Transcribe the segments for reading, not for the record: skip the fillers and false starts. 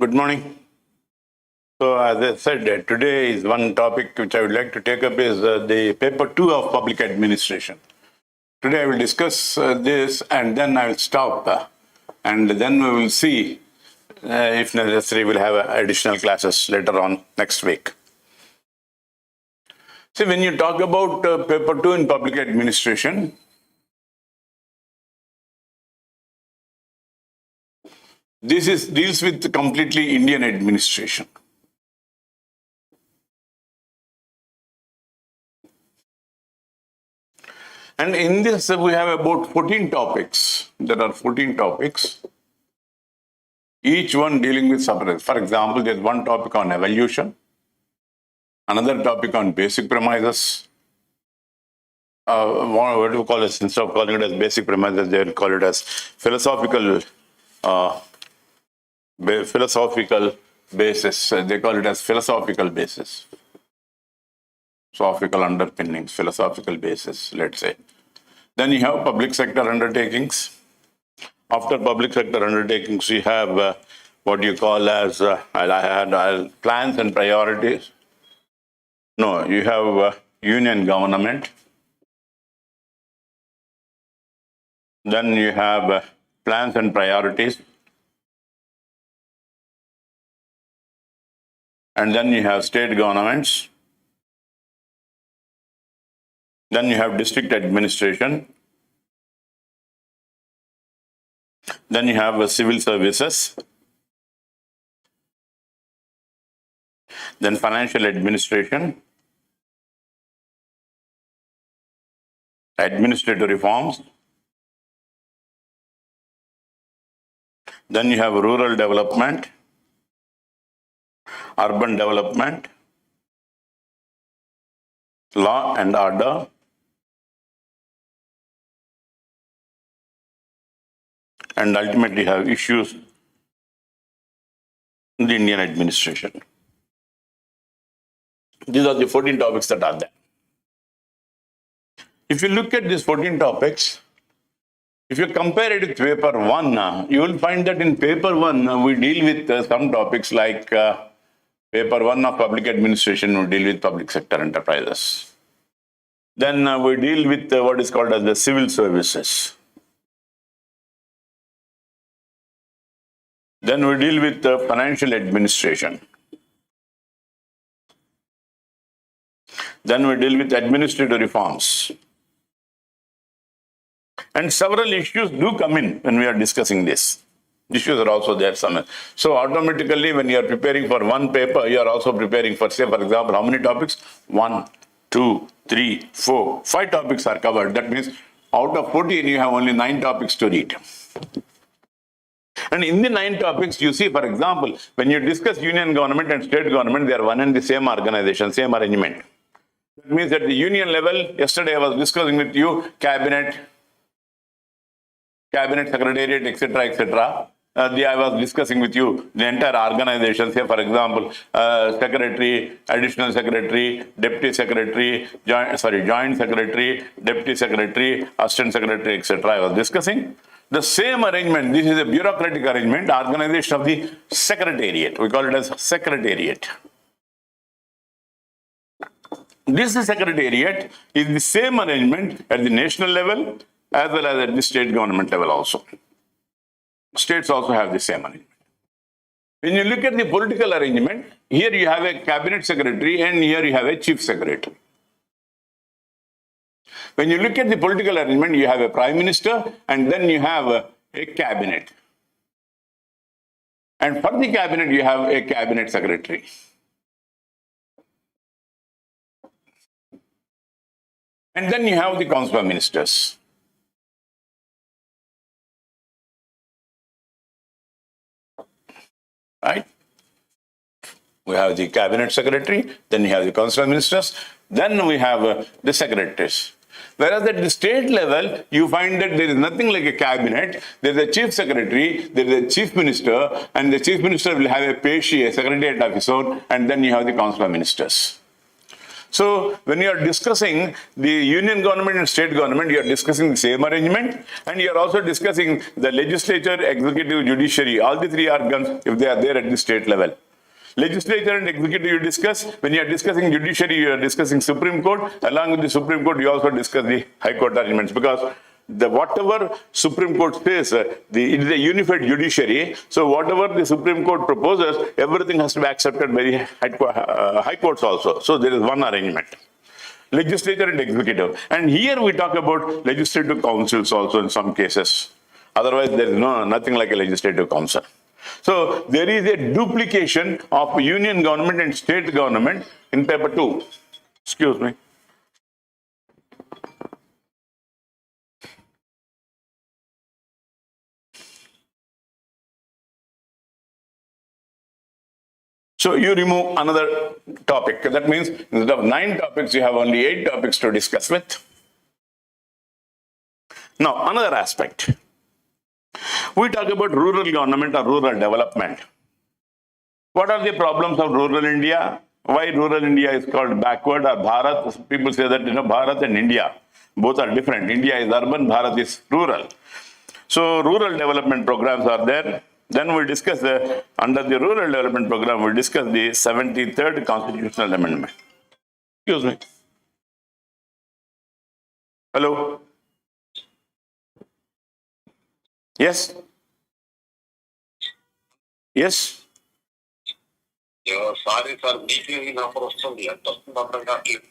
Good morning. So as I said, today is one topic which I would like to take up is the paper 2 of public administration. Today I will discuss this and then I will stop and then we will see if necessary we'll have additional classes later on next week. See, when you talk about paper 2 in public administration, this deals with completely Indian administration. And in this, we have about 14 topics. There are 14 topics, each one dealing with subjects. For example, there's one topic on evolution, another topic on basic premises. What do you call it? Instead of calling it as basic premises, they will call it as philosophical basis. They call it as philosophical basis. Philosophical underpinnings, philosophical basis, let's say. Then you have public sector undertakings. After public sector undertakings, you have what you call as plans and priorities. No, you have union government. Then you have plans and priorities. And then you have state governments. Then you have district administration. Then you have civil services. Then financial administration. Administrative reforms. Then you have rural development, urban development, law and order, and ultimately have issues in the Indian administration. These are the 14 topics that are there. If you look at these 14 topics, if you compare it with paper 1, you will find that in paper 1, we deal with some topics like paper 1 of public administration, we deal with public sector enterprises. Then we deal with what is called as the civil services. Then we deal with financial administration. Then we deal with administrative reforms. And several issues do come in when we are discussing this. Issues are also there somewhere. So automatically when you are preparing for one paper, you are also preparing for, say, for example, how many topics? 1, 2, 3, 4, 5 topics are covered. That means out of 14, you have only 9 topics to read. And in the 9 topics, you see, for example, when you discuss union government and state government, they are one and the same organization, same arrangement. That means at the union level, yesterday I was discussing with you, cabinet secretariat, etc., etc. I was discussing with you the entire organization, say for example, secretary, additional secretary, deputy secretary, joint secretary, deputy secretary, assistant secretary, etc. I was discussing. The same arrangement, this is a bureaucratic arrangement, organization of the secretariat. We call it as secretariat. This secretariat is the same arrangement at the national level as well as at the state government level also. States also have the same arrangement. When you look at the political arrangement, here you have a cabinet secretary and here you have a chief secretary. When you look at the political arrangement, you have a prime minister and then you have a cabinet. And for the cabinet, you have a cabinet secretary. And then you have the council of ministers. Right? We have the cabinet secretary, then you have the council of ministers, then we have the secretaries. Whereas at the state level, you find that there is nothing like a cabinet. There is a chief secretary, there is a chief minister, and the chief minister will have a PESHI, a secretariat of his own, and then you have the council of ministers. So when you are discussing the union government and state government, you are discussing the same arrangement, and you are also discussing the legislature, executive, judiciary, all the three organs, if they are there at the state level. Legislature and executive you discuss. When you are discussing judiciary, you are discussing Supreme Court. Along with the Supreme Court, you also discuss the High Court arrangements, because whatever Supreme Court says, it is a unified judiciary. So whatever the Supreme Court proposes, everything has to be accepted by the High Courts also. So there is one arrangement. Legislature and executive. And here we talk about legislative councils also in some cases. Otherwise, there is nothing like a legislative council. So there is a duplication of union government and state government in paper 2. Excuse me. So you remove another topic. That means instead of 9 topics, you have only 8 topics to discuss with. Now, another aspect. We talk about rural government or rural development. What are the problems of rural India? Why rural India is called backward or Bharat? People say that, Bharat and India, both are different. India is urban, Bharat is rural. So rural development programs are there. Then we'll discuss under the rural development program, we'll discuss the 73rd constitutional amendment. Excuse me. Hello? Yes? Yes? Sorry, sir. BPV number వస్తుంది. ఎంత వస్తుంది అర్థం కావట్లేదు.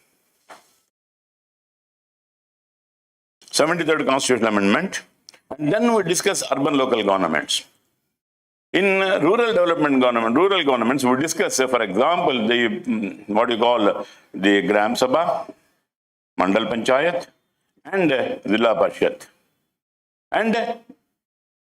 73rd constitutional amendment. And then we discuss urban local governments. In rural governments, we discuss, for example, the what you call the Gram Sabha, Mandal Panchayat, and Zilla Parishad. And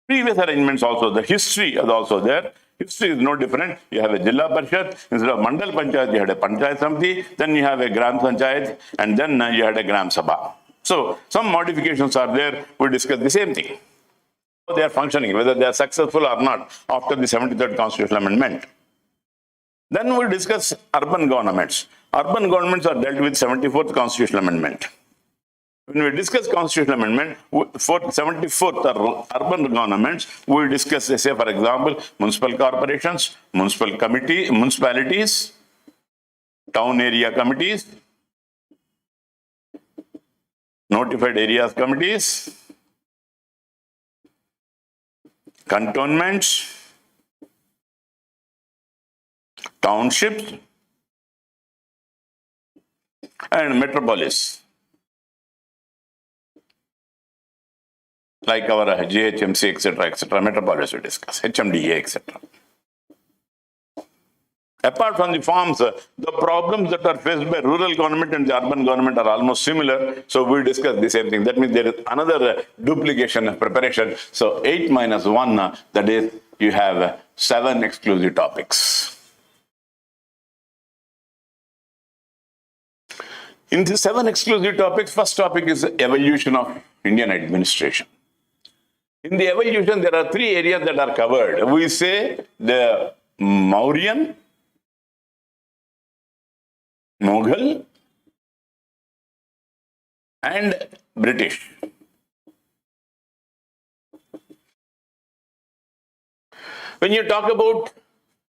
previous arrangements also, the history is also there. History is no different. You have a Jilla Parishad, instead of Mandal Panchayat, you had a Panchayat Samiti, then you have a Gram Panchayat, and then you had a Gram Sabha. So some modifications are there. We discuss the same thing. They are functioning, whether they are successful or not after the 73rd constitutional amendment. Then we discuss urban governments. Urban governments are dealt with 74th constitutional amendment. When we discuss constitutional amendment, for 74th urban governments, we discuss, say for example, municipal corporations, municipalities, town area committees, notified areas committees, cantonments, townships, and metropolis, like our GHMC, etc., metropolis we discuss, HMDA, etc. Apart from the forms, the problems that are faced by rural government and the urban government are almost similar. So we discuss the same thing. That means there is another duplication of preparation. So 8 minus 1, that is, you have 7 exclusive topics. In the 7 exclusive topics, first topic is evolution of Indian administration. In the evolution, there are 3 areas that are covered. We say the Mauryan, Mughal, and British. When you talk about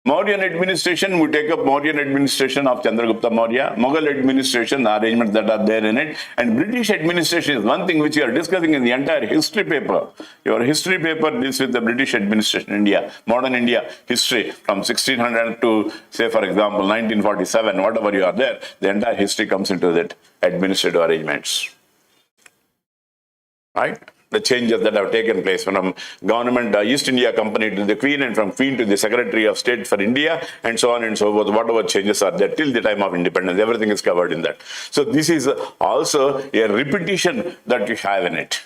Mauryan administration, we take up Mauryan administration of Chandragupta Maurya, Mughal administration, the arrangements that are there in it, and British administration is one thing which you are discussing in the entire history paper. Your history paper deals with the British administration in India, modern India history from 1600 to, say, for example, 1947, whatever you are there, the entire history comes into that administrative arrangements. Right? The changes that have taken place from government, East India Company to the Queen, and from Queen to the Secretary of State for India, and so on and so forth. Whatever changes are there till the time of independence, everything is covered in that. So this is also a repetition that you have in it.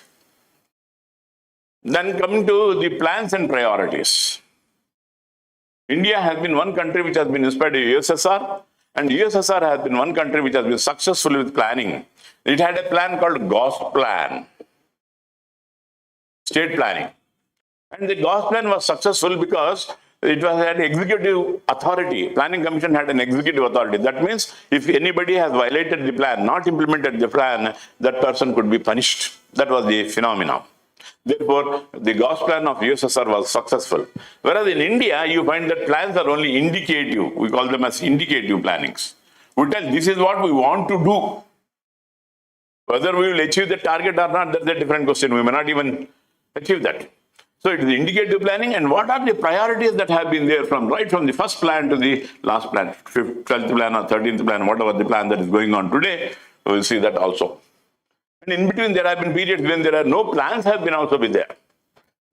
Then coming to the plans and priorities. India has been one country which has been inspired by USSR, and USSR has been one country which has been successful with planning. It had a plan called Gauss plan. State planning. And the Gauss plan was successful because It was an executive authority. Planning Commission had an executive authority. That means if anybody has violated the plan, not implemented the plan, that person could be punished. That was the phenomenon. Therefore, the Gauss plan of USSR was successful. Whereas in India, you find that plans are only indicative. We call them as indicative plannings. We tell this is what we want to do. Whether we will achieve the target or not, that's a different question. We may not even achieve that. So it is indicative planning, and what are the priorities that have been there right from the first plan to the last plan, 12th plan or 13th plan, whatever the plan that is going on today, we will see that also. And in between there have been periods when there are no plans have been also been there.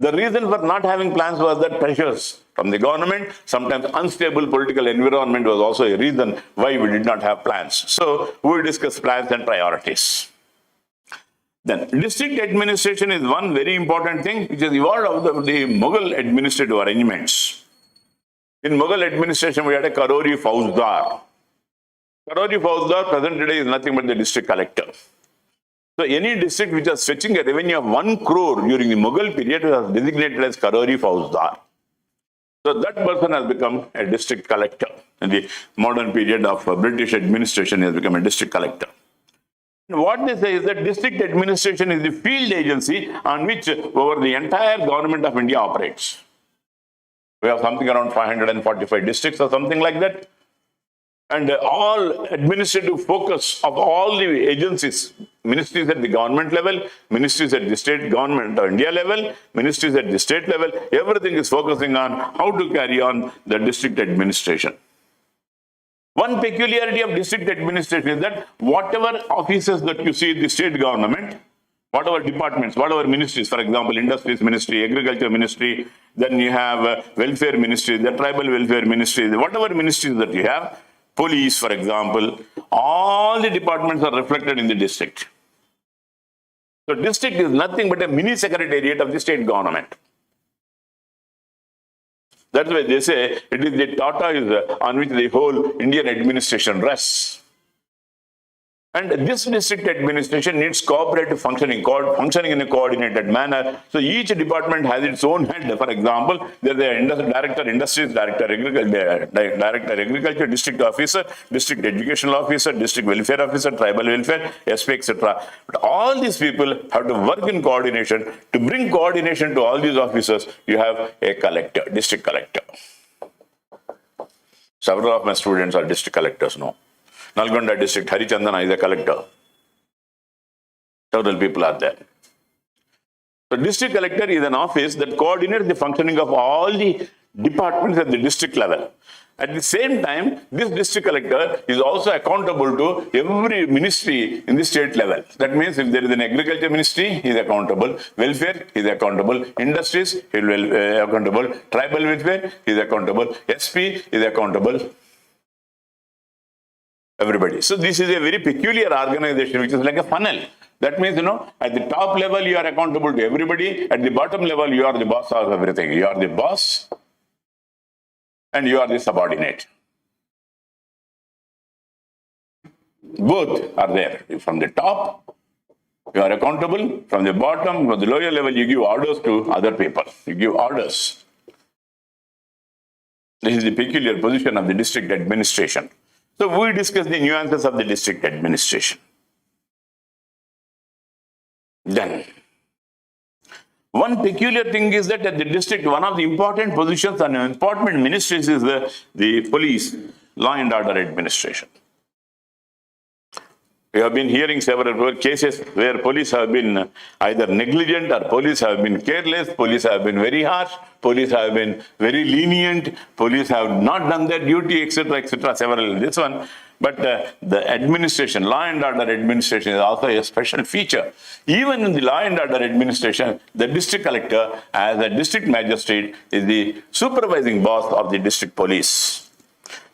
The reason for not having plans was that pressures from the government, sometimes unstable political environment was also a reason why we did not have plans. So we will discuss plans and priorities. Then district administration is one very important thing which is evolved out of the Mughal administrative arrangements. In Mughal administration, we had a Karori Fauzdar. Karori Fauzdar present today is nothing but the district collector. So any district which was fetching a revenue of 1 crore during the Mughal period was designated as Karori Fauzdar. So that person has become a district collector. In the modern period of British administration, he has become a district collector. What they say is that district administration is the field agency on which over the entire government of India operates. We have something around 545 districts or something like that. And all administrative focus of all the agencies, ministries at the government level, ministries at the state government of India level, ministries at the state level, everything is focusing on how to carry on the district administration. One peculiarity of district administration is that whatever offices that you see in the state government, whatever departments, whatever ministries, for example, industries ministry, agriculture ministry, then you have welfare ministry, the tribal welfare ministry, whatever ministries that you have, police, for example, all the departments are reflected in the district. So district is nothing but a mini secretariat of the state government. That's why they say it is the tortoise on which the whole Indian administration rests. And this district administration needs cooperative functioning in a coordinated manner. So each department has its own head. For example, there is a director industries, director agriculture, district officer, district educational officer, district welfare officer, tribal welfare, SP, etc. But all these people have to work in coordination. To bring coordination to all these officers, you have a collector, district collector. Several of my students are district collectors now. Nalgonda district, Harichandana is a collector. Several people are there. So district collector is an office that coordinates the functioning of all the departments at the district level. At the same time, this district collector is also accountable to every ministry in the state level. That means if there is an agriculture ministry, he is accountable. Welfare, he is accountable. Industries, he will be accountable. Tribal welfare, he is accountable. SP is accountable. Everybody. So this is a very peculiar organization which is like a funnel. That means, at the top level, you are accountable to everybody. At the bottom level, you are the boss of everything. You are the boss and you are the subordinate. Both are there. From the top, you are accountable. From the bottom, from the lower level, you give orders to other people. You give orders. This is the peculiar position of the district administration. So we discuss the nuances of the district administration. Then, one peculiar thing is that at the district, one of the important positions and important ministries is the police, law and order administration. We have been hearing several cases where police have been either negligent or police have been careless, police have been very harsh, police have been very lenient, police have not done their duty, etc., several this one. But the administration, law and order administration is also a special feature. Even in the law and order administration, the district collector as a district magistrate is the supervising boss of the district police.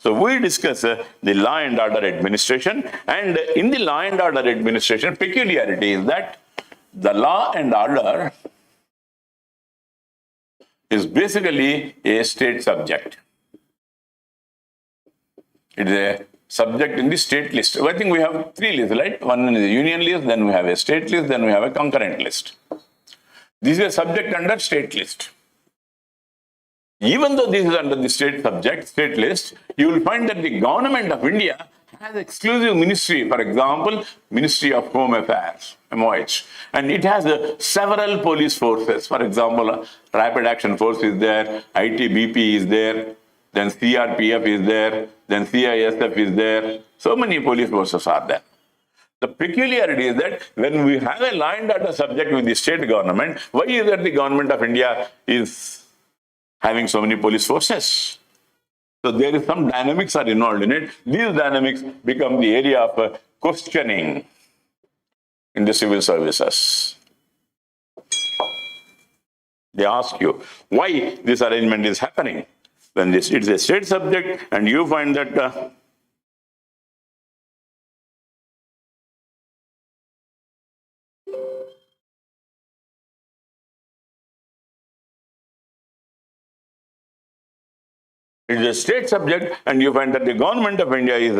So we discuss the law and order administration, and in the law and order administration, peculiarity is that the law and order is basically a state subject. It is a subject in the state list. I think we have 3 lists, right? One is the union list, then we have a state list, then we have a concurrent list. This is a subject under state list. Even though this is under the state subject, state list, you will find that the government of India has exclusive ministry, for example, Ministry of Home Affairs, MOH, and it has several police forces. For example, Rapid Action Force is there, ITBP is there, then CRPF is there, then CISF is there. So many police forces are there. The peculiarity is that when we have a law and order subject with the state government, why is that the government of India is having so many police forces? So there is some dynamics are involved in it. These dynamics become the area of questioning in the civil services. They ask you why this arrangement is happening. When it's a state subject and you find that it is a state subject and you find that the government of India is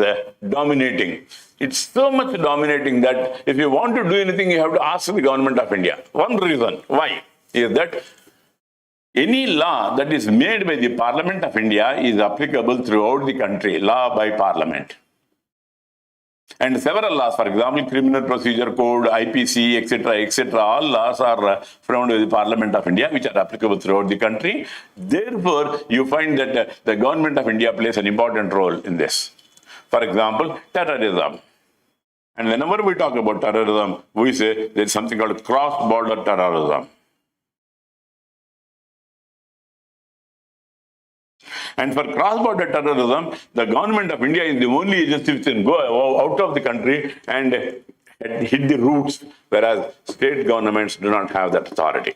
dominating. It's so much dominating that if you want to do anything, you have to ask the government of India. One reason why is that any law that is made by the Parliament of India is applicable throughout the country, law by Parliament. And several laws, for example, Criminal Procedure Code, IPC, etc., all laws are framed by the Parliament of India, which are applicable throughout the country. Therefore, you find that the government of India plays an important role in this. For example, terrorism. And whenever we talk about terrorism, we say there is something called cross-border terrorism. And for cross-border terrorism, the government of India is the only agency which can go out of the country and hit the roots, whereas state governments do not have that authority.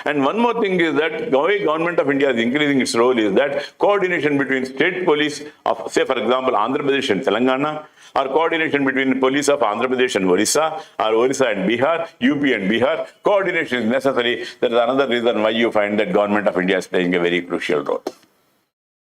And one more thing is that the way government of India is increasing its role is that coordination between state police of, say, for example, Andhra Pradesh and Telangana, or coordination between the police of Andhra Pradesh and Orissa, or Orissa and Bihar, UP and Bihar, coordination is necessary. That is another reason why you find that government of India is playing a very crucial role.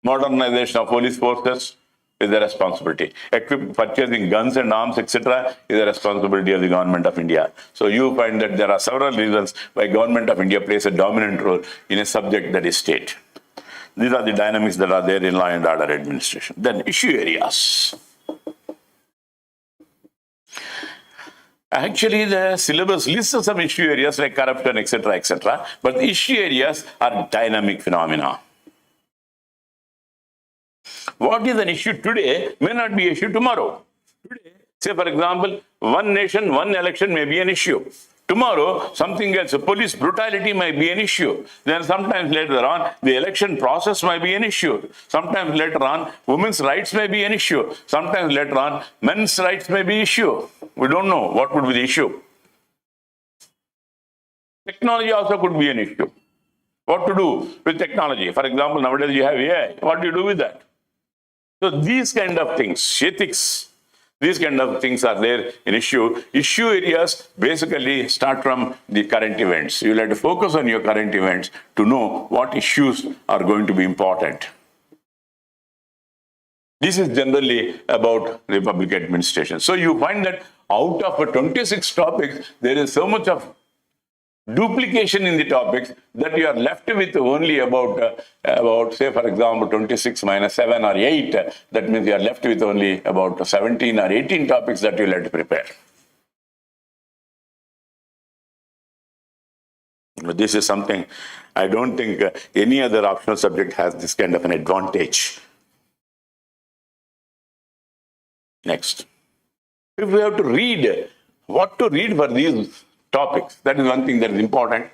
Modernization of police forces is the responsibility. Purchasing guns and arms, etc., is the responsibility of the government of India. So you find that there are several reasons why government of India plays a dominant role in a subject that is state. These are the dynamics that are there in law and order administration. Then issue areas. Actually, the syllabus lists some issue areas like corruption, etc., but the issue areas are dynamic phenomena. What is an issue today may not be an issue tomorrow. Today, say for example, one nation, one election may be an issue. Tomorrow, something else, police brutality might be an issue. Then sometimes later on, the election process might be an issue. Sometimes later on, women's rights may be an issue. Sometimes later on, men's rights may be an issue. We don't know what would be the issue. Technology also could be an issue. What to do with technology? For example, nowadays you have AI. What do you do with that? So these kind of things, ethics, these kind of things are there in issue. Issue areas basically start from the current events. You'll have to focus on your current events to know what issues are going to be important. This is generally about the public administration. So you find that out of 26 topics, there is so much of duplication in the topics that you are left with only about say for example 26 minus 7 or 8. That means you are left with only about 17 or 18 topics that you will have to prepare. This is something I don't think any other optional subject has this kind of an advantage. Next, if we have to read, what to read for these topics, that is one thing that is important.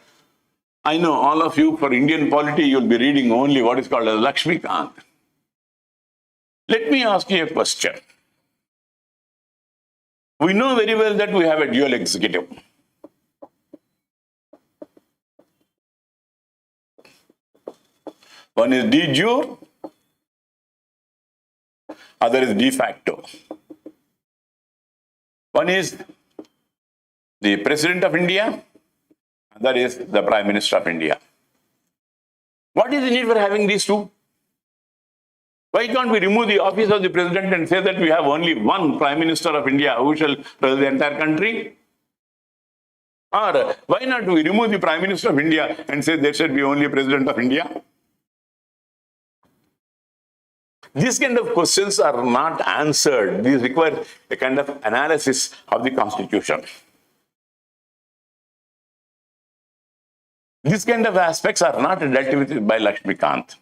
I know all of you for Indian polity, you'll be reading only what is called as Lakshmikant. Let me ask you a question. We know very well that we have a dual executive. One is de jure, other is de facto. One is the President of India, that is the Prime Minister of India. What is the need for having these two? Why can't we remove the office of the President and say that we have only one Prime Minister of India who shall rule the entire country? Or why not we remove the Prime Minister of India and say there should be only a President of India? These kind of questions are not answered. These require a kind of analysis of the Constitution. These kind of aspects are not dealt with by Lakshmikant.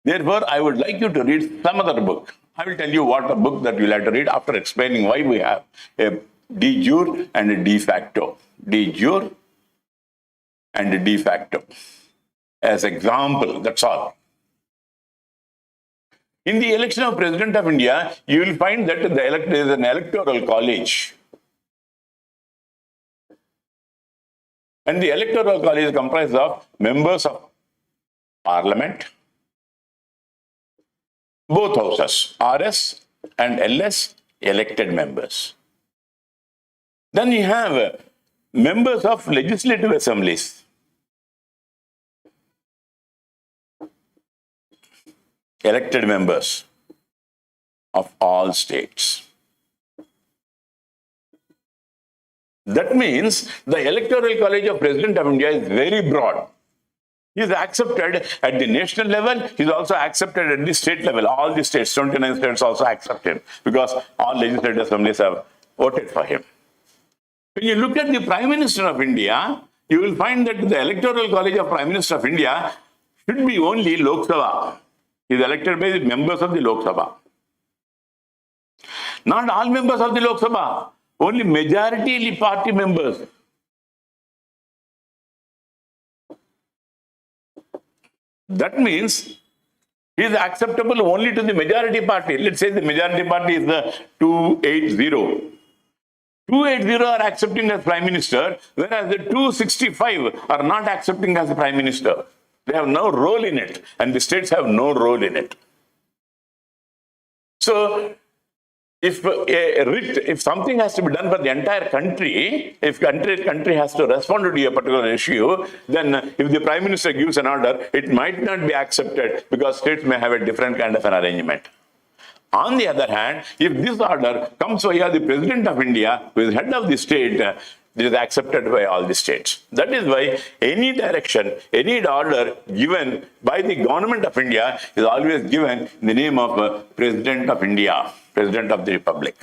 Therefore, I would like you to read some other book. I will tell you what a book that you'll have to read after explaining why we have a de jure and a de facto. De jure and a de facto. As example, that's all. In the election of President of India, you will find that there is an electoral college. And the electoral college is comprised of members of parliament, both houses, RS and LS, elected members. Then you have members of legislative assemblies. Elected members of all states. That means the electoral college of President of India is very broad. He is accepted at the national level. He is also accepted at the state level. All the states, 29 states also accepted because all legislative assemblies have voted for him. When you look at the Prime Minister of India, you will find that the electoral college of Prime Minister of India should be only Lok Sabha. He is elected by the members of the Lok Sabha. Not all members of the Lok Sabha, only majority party members. That means he is acceptable only to the majority party. Let's say the majority party is the 280. 280 are accepting as Prime Minister, whereas the 265 are not accepting as the Prime Minister. They have no role in it, and the states have no role in it. So, if something has to be done for the entire country, if country has to respond to a particular issue, then if the Prime Minister gives an order, it might not be accepted because states may have a different kind of an arrangement. On the other hand, if this order comes via the President of India, who is head of the state, it is accepted by all the states. That is why any direction, any order given by the government of India is always given in the name of President of India, President of the Republic.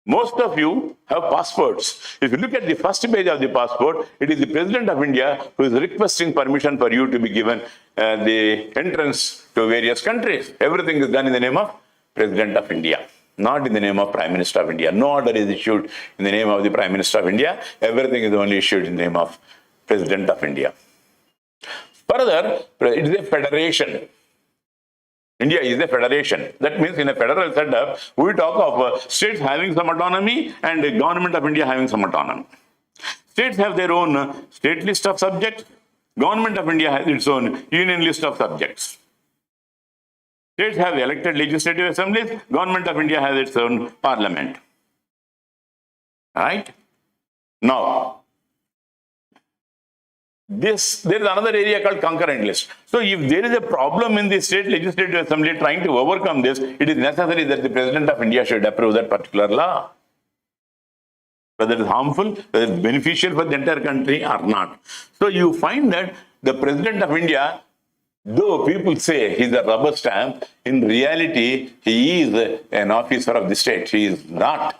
Most of you have passports. If you look at the first page of the passport, it is the President of India who is requesting permission for you to be given the entrance to various countries. Everything is done in the name of President of India, not in the name of Prime Minister of India. No order is issued in the name of the Prime Minister of India. Everything is only issued in the name of President of India. Further, it is a federation. India is a federation. That means in a federal setup, we talk of states having some autonomy and the government of India having some autonomy. States have their own state list of subjects. Government of India has its own union list of subjects. States have elected legislative assemblies. Government of India has its own parliament. Right? Now, there is another area called concurrent list. So if there is a problem in the state legislative assembly trying to overcome this, it is necessary that the President of India should approve that particular law. Whether it is harmful, whether it is beneficial for the entire country or not. So you find that the President of India, though people say he is a rubber stamp, in reality he is an officer of the state. He is not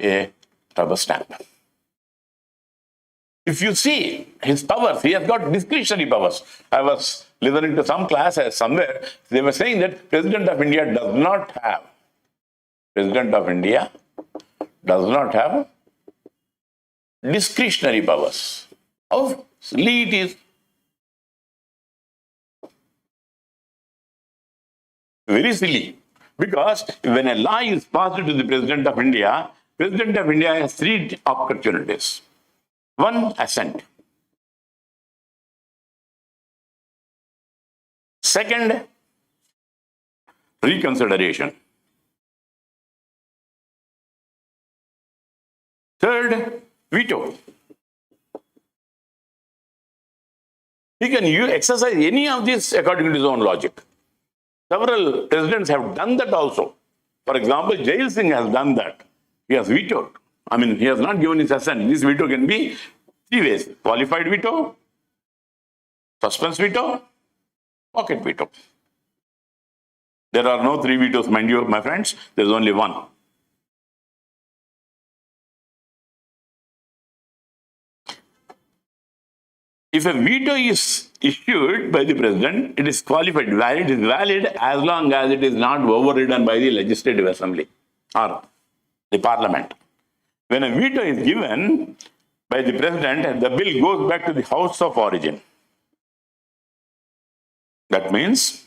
a rubber stamp. If you see his powers, he has got discretionary powers. I was listening to some classes somewhere. They were saying that President of India does not have discretionary powers. How silly it is. Very silly. Because when a law is passed to the President of India has three opportunities. One, assent. Second, reconsideration. Third, veto. He can exercise any of these according to his own logic. Several presidents have done that also. For example, Jail Singh has done that. He has vetoed. I mean, he has not given his assent. This veto can be three ways: qualified veto, suspense veto, pocket veto. There are no three vetoes, mind you, my friends. There is only one. If a veto is issued by the president, it is qualified. It is valid as long as it is not overridden by the legislative assembly or the parliament. When a veto is given by the president, the bill goes back to the house of origin. That means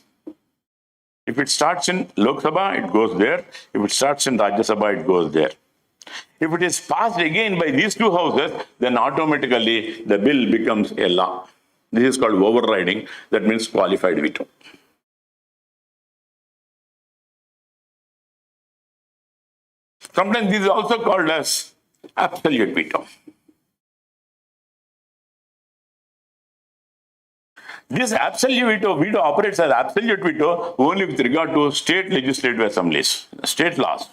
if it starts in Lok Sabha, it goes there. If it starts in Rajya Sabha, it goes there. If it is passed again by these two houses, then automatically the bill becomes a law. This is called overriding. That means qualified veto. Sometimes this is also called as absolute veto. This absolute veto operates as absolute veto only with regard to state legislative assemblies, state laws.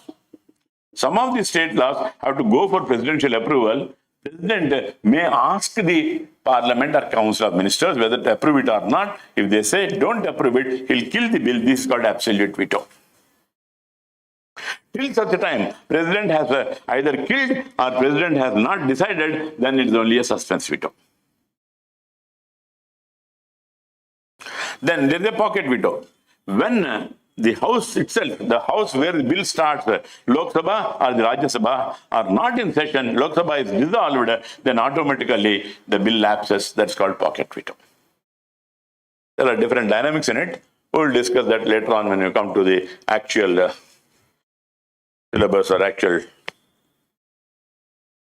Some of the state laws have to go for presidential approval. President may ask the parliament or council of ministers whether to approve it or not. If they say don't approve it, he'll kill the bill. This is called absolute veto. Till such a time, president has either killed or president has not decided, then it is only a suspense veto. Then there is a pocket veto. When the house itself, the house where the bill starts, Lok Sabha or the Rajya Sabha are not in session, Lok Sabha is dissolved, then automatically the bill lapses. That's called pocket veto. There are different dynamics in it. We'll discuss that later on when we come to the actual syllabus or actual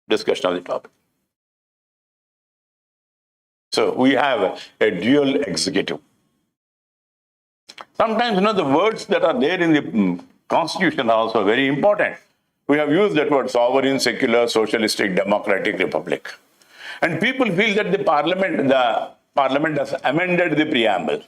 discussion of the topic. So we have a dual executive. Sometimes, the words that are there in the constitution are also very important. We have used that word sovereign, secular, socialistic, democratic republic. And people feel that the parliament has amended the preamble.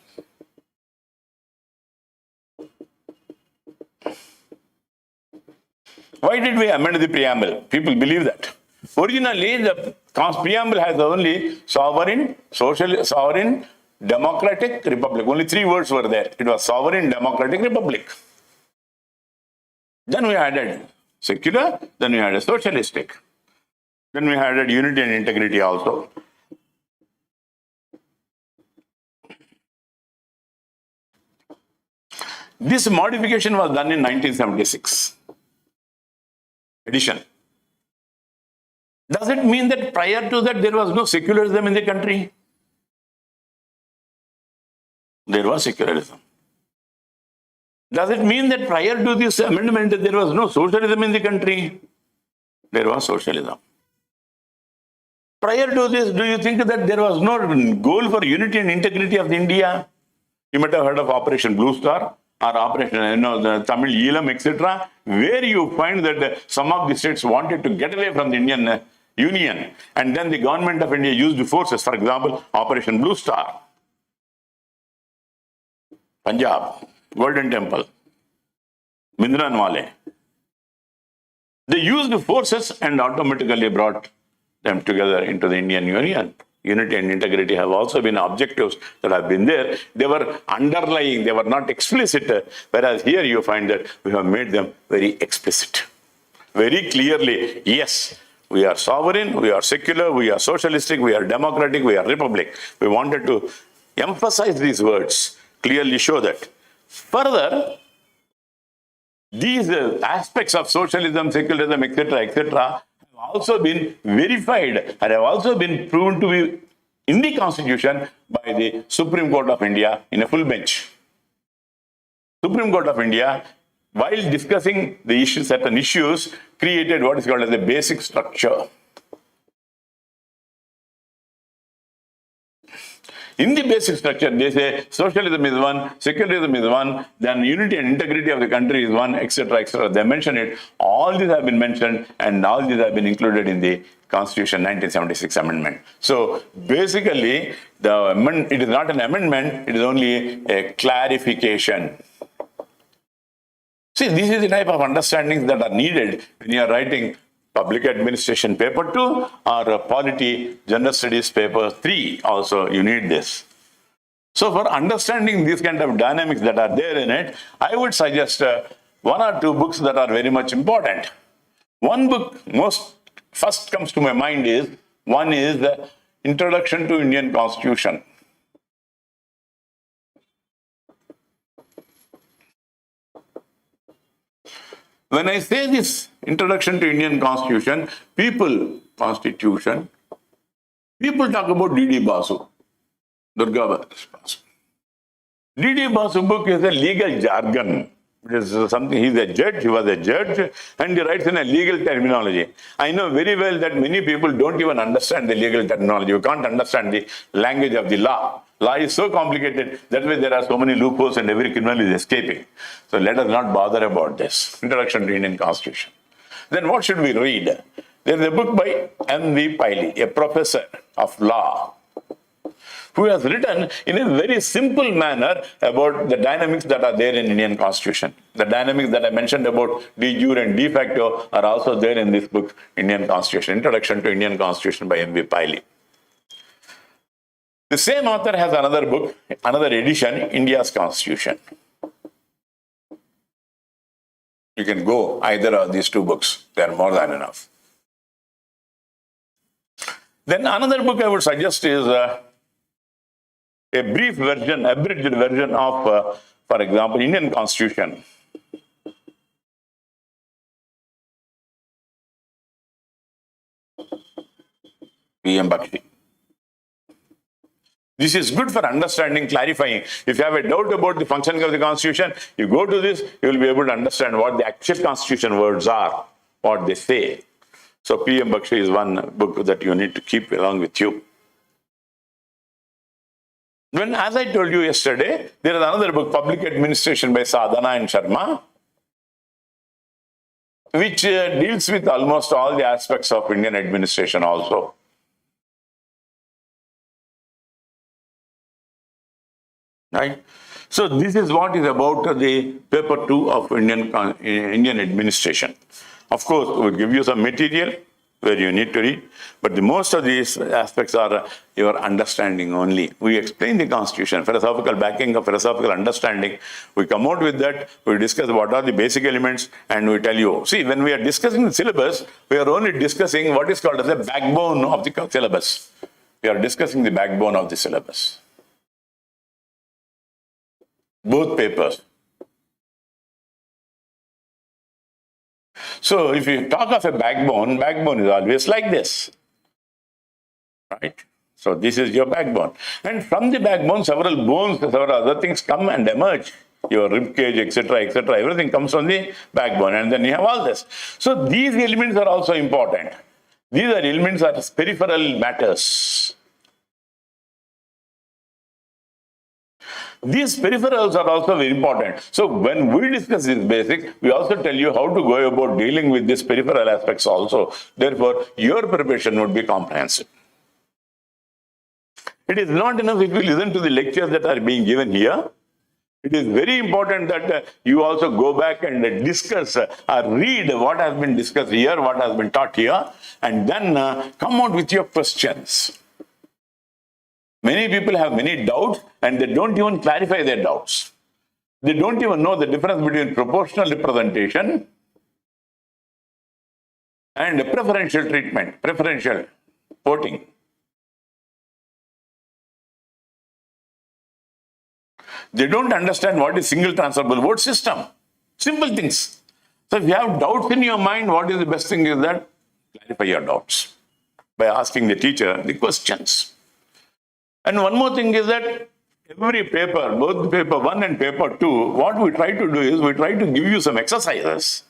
Why did we amend the preamble? People believe that. Originally, the preamble has only sovereign, sovereign, democratic republic. Only three words were there. It was sovereign, democratic republic. Then we added secular, then we added socialistic. Then we added unity and integrity also. This modification was done in 1976. Edition. Does it mean that prior to that there was no secularism in the country? There was secularism. Does it mean that prior to this amendment there was no socialism in the country? There was socialism. Prior to this, do you think that there was no goal for unity and integrity of India? You might have heard of Operation Blue Star or Operation the Tamil Eelam, etc., where you find that some of the states wanted to get away from the Indian Union, and then the government of India used forces. For example, Operation Blue Star, Punjab, Golden Temple, Mindranwale. They used forces and automatically brought them together into the Indian Union. Unity and integrity have also been objectives that have been there. They were underlying, they were not explicit, whereas here you find that we have made them very explicit. Very clearly, yes, we are sovereign, we are secular, we are socialistic, we are democratic, we are republic. We wanted to emphasize these words, clearly show that. Further, these aspects of socialism, secularism, etc., have also been verified and have also been proven to be in the Constitution by the Supreme Court of India in a full bench. Supreme Court of India, while discussing the issues, certain issues, created what is called as a basic structure. In the basic structure, they say socialism is one, secularism is one, then unity and integrity of the country is one, etc., etc. They mention it. All these have been mentioned, and all these have been included in the Constitution 1976 amendment. So basically, it is not an amendment, it is only a clarification. See, this is the type of understandings that are needed when you are writing Public Administration Paper 2 or Polity General Studies Paper 3 also, you need this. So for understanding these kind of dynamics that are there in it, I would suggest one or two books that are very much important. One book most first comes to my mind is, one is the Introduction to Indian Constitution. When I say this Introduction to Indian Constitution, people talk about D.D. Basu, Durga Basu. D.D. Basu book is a legal jargon. It is something, he was a judge, and he writes in a legal terminology. I know very well that many people don't even understand the legal terminology. You can't understand the language of the law. Law is so complicated, that way there are so many loopholes and every criminal is escaping. So let us not bother about this. Introduction to Indian Constitution. Then what should we read? There is a book by M.V. Piley, a professor of law, who has written in a very simple manner about the dynamics that are there in Indian Constitution. The dynamics that I mentioned about de jure and de facto are also there in this book, Indian Constitution, Introduction to Indian Constitution by M.V. Piley. The same author has another book, another edition, India's Constitution. You can go either of these two books. They are more than enough. Then another book I would suggest is a brief version, abridged version of, for example, Indian Constitution. P.M. Bakshi. This is good for understanding, clarifying. If you have a doubt about the functioning of the Constitution, you go to this, you will be able to understand what the actual Constitution words are, what they say. So P.M. Bakshi is one book that you need to keep along with you. When, as I told you yesterday, there is another book, Public Administration by Sadhana and Sharma, which deals with almost all the aspects of Indian administration also. Right? So this is what is about the paper 2 of Indian administration. Of course, we'll give you some material where you need to read, but the most of these aspects are your understanding only. We explain the Constitution, philosophical backing of philosophical understanding. We come out with that, we discuss what are the basic elements, and we tell you. See, when we are discussing the syllabus, we are only discussing what is called as the backbone of the syllabus. We are discussing the backbone of the syllabus. Both papers. So if you talk of a backbone, backbone is always like this, right? So this is your backbone. And from the backbone, several bones, several other things come and emerge. Your rib cage, etc., everything comes from the backbone. And then you have all this. So these elements are also important. These are elements are peripheral matters. These peripherals are also very important. So when we discuss this basic, we also tell you how to go about dealing with these peripheral aspects also. Therefore, your preparation would be comprehensive. It is not enough if you listen to the lectures that are being given here. It is very important that you also go back and discuss or read what has been discussed here, what has been taught here, and then come out with your questions. Many people have many doubts and they don't even clarify their doubts. They don't even know the difference between proportional representation and preferential treatment, preferential voting. They don't understand what is single transferable vote system. Simple things. So if you have doubts in your mind, what is the best thing is that clarify your doubts by asking the teacher the questions. And one more thing is that every paper, both paper 1 and paper 2, what we try to do is we try to give you some exercises.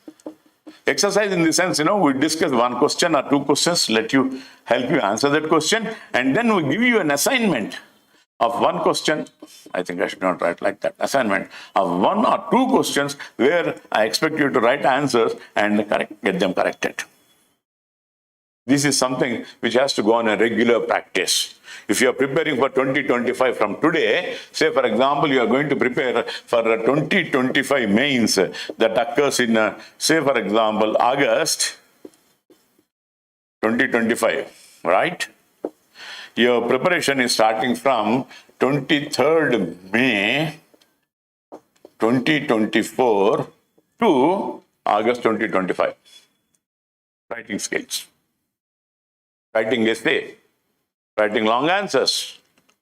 Exercise in the sense, we discuss one question or two questions, help you answer that question, and then we give you an assignment of one question. I think I should not write like that. Assignment of 1 or 2 questions where I expect you to write answers and get them corrected. This is something which has to go on a regular practice. If you are preparing for 2025 from today, say for example, you are going to prepare for 2025 mains that occurs in, say for example, August 2025, right? Your preparation is starting from 23rd May 2024 to August 2025. Writing skills, writing essay, writing long answers,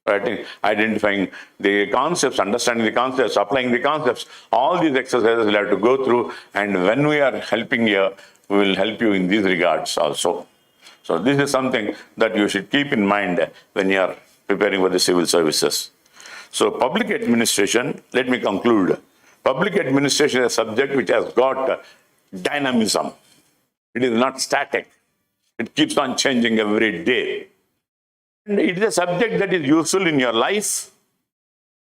writing, identifying the concepts, understanding the concepts, applying the concepts. All these exercises we'll have to go through, and when we are helping you, we will help you in these regards also. So this is something that you should keep in mind when you are preparing for the civil services. So public administration, let me conclude. Public administration is a subject which has got dynamism. It is not static. It keeps on changing every day. And it is a subject that is useful in your life.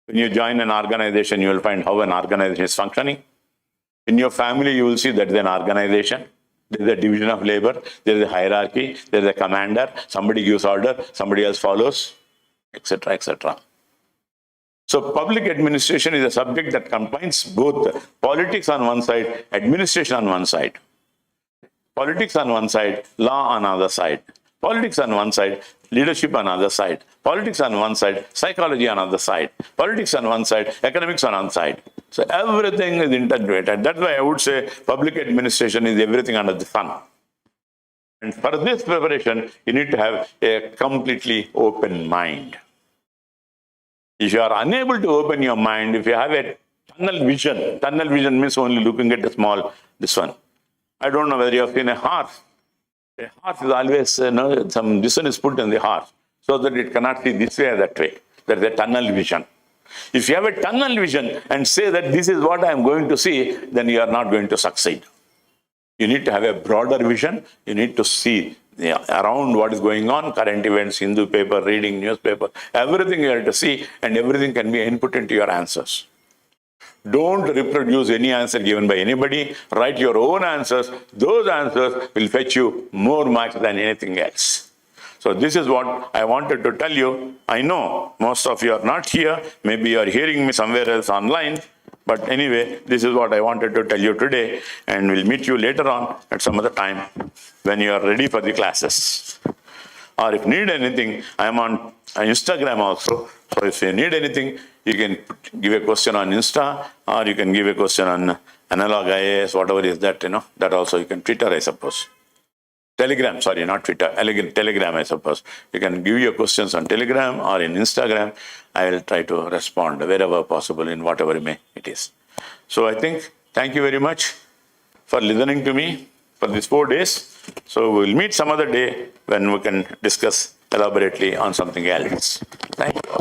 When you join an organization, you will find how an organization is functioning. In your family, you will see that there is an organization. There is a division of labor. There is a hierarchy. There is a commander. Somebody gives order. Somebody else follows, etc., etc. So public administration is a subject that combines both politics on one side, administration on one side. Politics on one side, law on the other side. Politics on one side, leadership on the other side. Politics on one side, psychology on the other side. Politics on one side, economics on the other side. So everything is integrated. That's why I would say public administration is everything under the sun. And for this preparation, you need to have a completely open mind. If you are unable to open your mind, if you have a tunnel vision means only looking at a small, this one. I don't know whether you have seen a horse. A horse is always, some vision is put in the horse so that it cannot see this way or that way. There is a tunnel vision. If you have a tunnel vision and say that this is what I am going to see, then you are not going to succeed. You need to have a broader vision. You need to see around what is going on, current events, Hindu paper, reading newspaper, everything you have to see, and everything can be input into your answers. Don't reproduce any answer given by anybody. Write your own answers. Those answers will fetch you more marks than anything else. So this is what I wanted to tell you. I know most of you are not here. Maybe you are hearing me somewhere else online. But anyway, this is what I wanted to tell you today. And we'll meet you later on at some other time when you are ready for the classes. Or if you need anything, I am on Instagram also. So if you need anything, you can give a question on Insta, or you can give a question on Analog IAS, whatever is that, that also you can Twitter, I suppose. Telegram, sorry, not Twitter, Telegram, I suppose. You can give your questions on Telegram or in Instagram. I will try to respond wherever possible in whatever it is. So I think, thank you very much for listening to me for these 4 days. So we'll meet some other day when we can discuss elaborately on something else. Thank you.